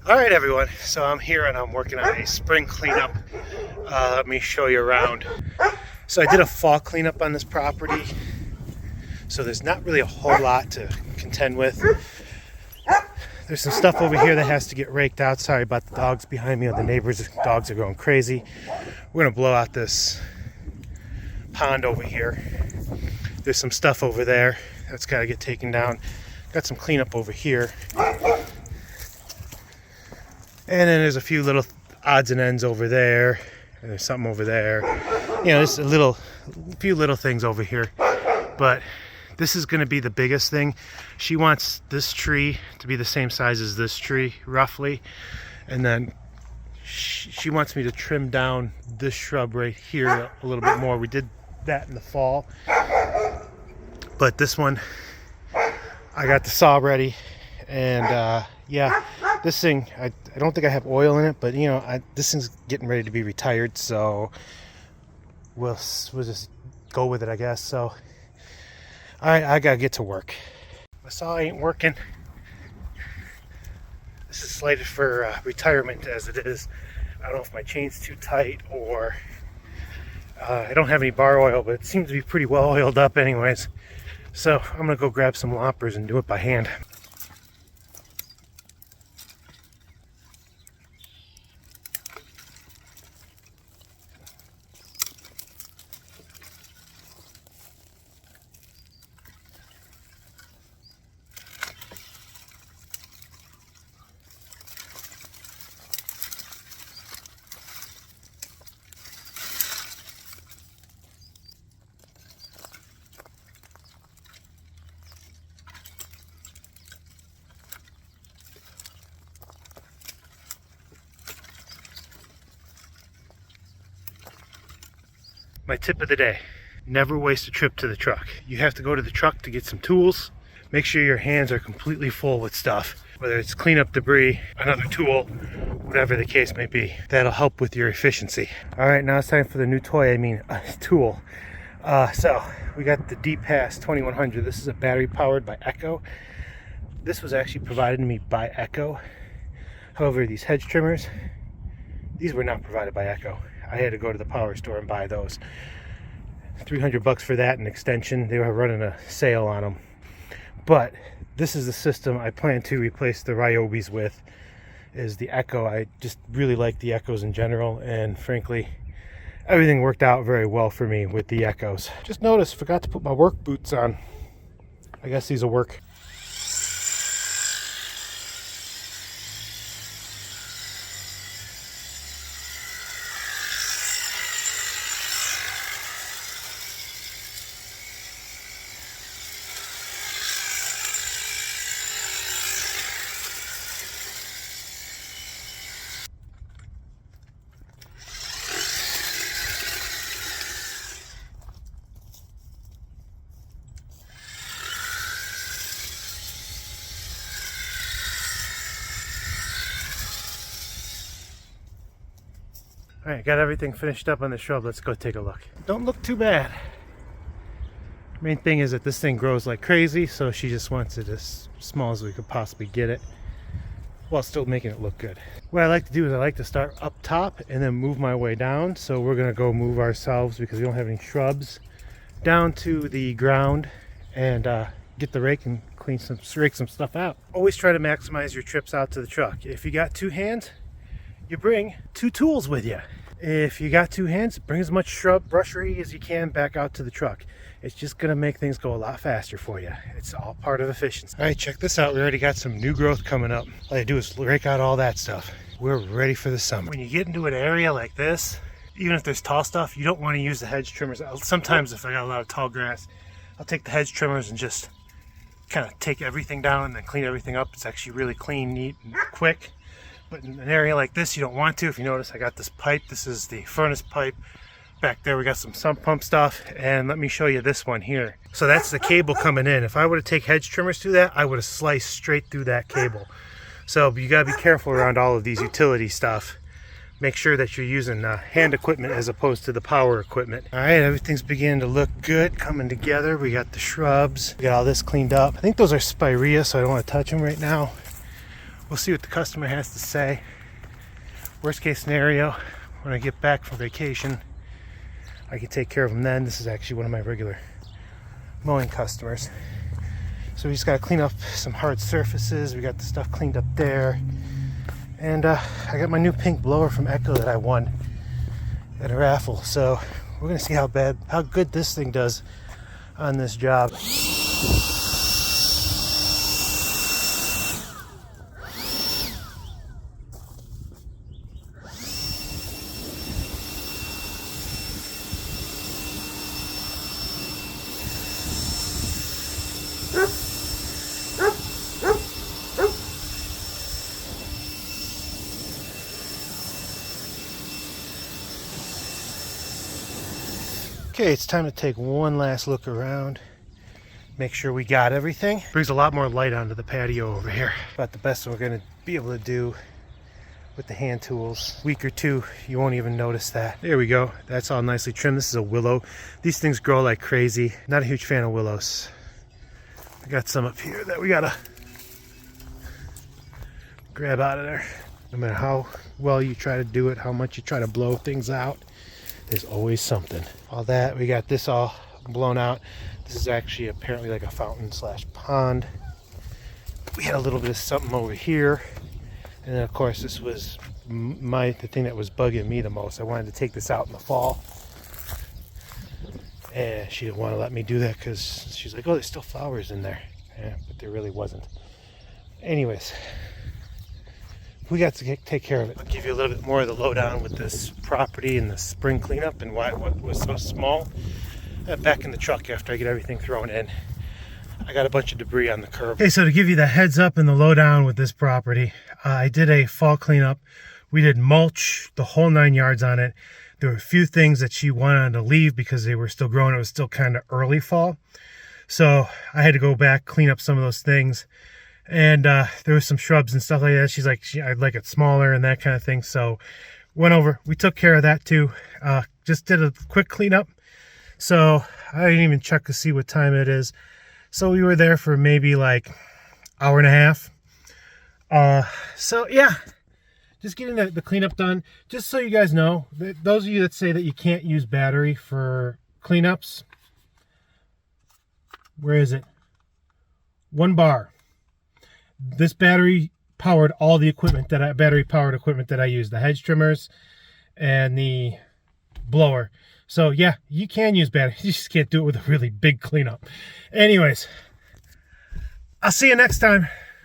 All right, everyone. So I'm here and I'm working on a spring cleanup. Let me show you around. So I did a fall cleanup on this property. So there's not really a whole lot to contend with. There's some stuff over here that has to get raked out. Sorry about the dogs behind me. The neighbors' dogs are going crazy. We're gonna blow out this pond over here. There's some stuff over there that's got to get taken down. Got some cleanup over here. And then there's a few little odds and ends over there. And there's something over there. You know, there's a few little things over here. But this is going to be the biggest thing. She wants this tree to be the same size as this tree, roughly. And then she wants me to trim down this shrub right here a little bit more. We did that in the fall. But this one, I got the saw ready. And yeah, this thing, I don't think I have oil in it, but you know, this thing's getting ready to be retired, so we'll just go with it, I guess. So, all right, I gotta get to work. My saw ain't working. This is slated for retirement as it is. I don't know if my chain's too tight or I don't have any bar oil, but it seems to be pretty well oiled up anyways. So I'm gonna go grab some loppers and do it by hand. My tip of the day, never waste a trip to the truck. You have to go to the truck to get some tools. Make sure your hands are completely full with stuff, whether it's clean up debris, another tool, whatever the case may be. That'll help with your efficiency. All right, now it's time for the new tool. So we got the D-Pass 2100. This is a battery powered by Echo. This was actually provided to me by Echo. However, these hedge trimmers, these were not provided by Echo. I had to go to the power store and buy those. $300 for that, an extension. They were running a sale on them. But this is the system I plan to replace the Ryobis with, is the Echo. I just really like the Echoes in general, and frankly, everything worked out very well for me with the Echoes. Just noticed, forgot to put my work boots on. I guess these will work. All right, got everything finished up on the shrub. Let's go take a look. Don't look too bad. Main thing is that this thing grows like crazy, so she just wants it as small as we could possibly get it, while still making it look good. What I like to do is I like to start up top and then move my way down. So we're gonna go move ourselves, because we don't have any shrubs, down to the ground and get the rake and rake some stuff out. Always try to maximize your trips out to the truck. If you got two hands, you bring two tools with you. If you got two hands, bring as much shrub brushery as you can back out to the truck. It's just gonna make things go a lot faster for you. It's all part of efficiency. All right, check this out. We already got some new growth coming up. All I do is rake out all that stuff. We're ready for the summer. When you get into an area like this, even if there's tall stuff, you don't want to use the hedge trimmers. Sometimes if I got a lot of tall grass, I'll take the hedge trimmers and just kind of take everything down and then clean everything up. It's actually really clean, neat, and quick. But in an area like this, you don't want to. If you notice, I got this pipe. This is the furnace pipe. Back there, we got some sump pump stuff. And let me show you this one here. So that's the cable coming in. If I were to take hedge trimmers through that, I would have sliced straight through that cable. So you got to be careful around all of these utility stuff. make sure that you're using hand equipment as opposed to the power equipment. All right, everything's beginning to look good, coming together. We got the shrubs, we got all this cleaned up. I think those are spirea, so I don't want to touch them right now. We'll see what the customer has to say. Worst case scenario, when I get back from vacation, I can take care of them then. This is actually one of my regular mowing customers. So we just gotta clean up some hard surfaces. We got the stuff cleaned up there. And I got my new pink blower from Echo that I won at a raffle. So we're gonna see how good this thing does on this job. Okay, it's time to take one last look around, make sure we got everything. Brings a lot more light onto the patio over here. About the best we're gonna be able to do with the hand tools. Week or two, you won't even notice that. There we go, that's all nicely trimmed. This is a willow. These things grow like crazy. Not a huge fan of willows. I got some up here that we gotta grab out of there. No matter how well you try to do it, how much you try to blow things out, there's always something. All that, we got this all blown out. This is actually apparently like a fountain slash pond. We had a little bit of something over here. And then of course this was the thing that was bugging me the most. I wanted to take this out in the fall. And she didn't want to let me do that because she's like, oh, there's still flowers in there. Yeah, but there really wasn't. Anyways, we got to take care of it. I'll give you a little bit more of the lowdown with this property and the spring cleanup and why what was so small. Back in the truck after I get everything thrown in. I got a bunch of debris on the curb. Okay, so to give you the heads up and the lowdown with this property, I did a fall cleanup. We did mulch, the whole 9 yards on it. There were a few things that she wanted to leave because they were still growing. It was still kind of early fall. So I had to go back, clean up some of those things. And there was some shrubs and stuff like that. She's like, I'd like it smaller and that kind of thing. So went over, we took care of that too. Just did a quick cleanup. So I didn't even check to see what time it is. So we were there for maybe like hour and a half. So yeah, just getting the cleanup done. Just so you guys know, those of you that say that you can't use battery for cleanups, where is it? 1 bar. This battery powered all the equipment battery powered equipment that I use, the hedge trimmers and the blower. So yeah, you can use battery. You just can't do it with a really big cleanup. Anyways, I'll see you next time.